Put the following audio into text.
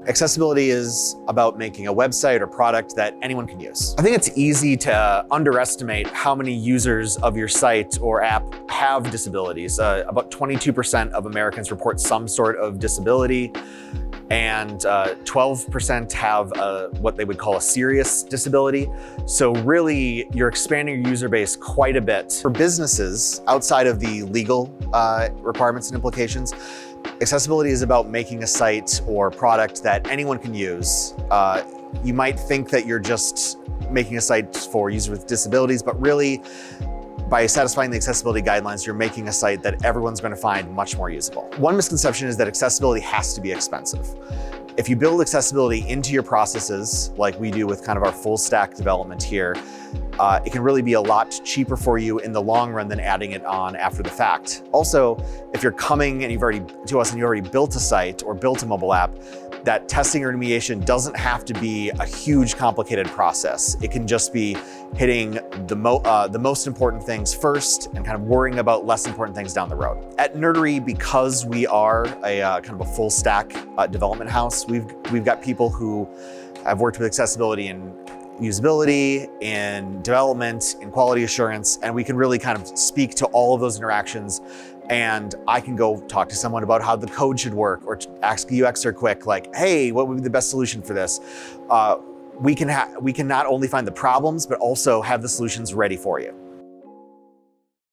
Accessibility is about making a website or product that anyone can use. I think it's easy to underestimate how many users of your site or app have disabilities. About 22% of Americans report some sort of disability, and 12% have what they would call a serious disability. So really, you're expanding your user base quite a bit. For businesses, outside of the legal requirements and implications, accessibility is about making a site or product that anyone can use. You might think that you're just making a site for users with disabilities, but really, by satisfying the accessibility guidelines, you're making a site that everyone's going to find much more usable. One misconception is that accessibility has to be expensive. If you build accessibility into your processes, like we do with kind of our full stack development here, it can really be a lot cheaper for you in the long run than adding it on after the fact. Also, if you're coming and you've already built a site or built a mobile app, that testing or remediation doesn't have to be a huge, complicated process. It can just be hitting the most important things first and kind of worrying about less important things down the road. At Nerdery, because we are a kind of a full stack development house, we've got people who have worked with accessibility in usability, in development, in quality assurance, and we can really kind of speak to all of those interactions. And I can go talk to someone about how the code should work, or ask UXer quick, like, hey, what would be the best solution for this? We can not only find the problems, but also have the solutions ready for you.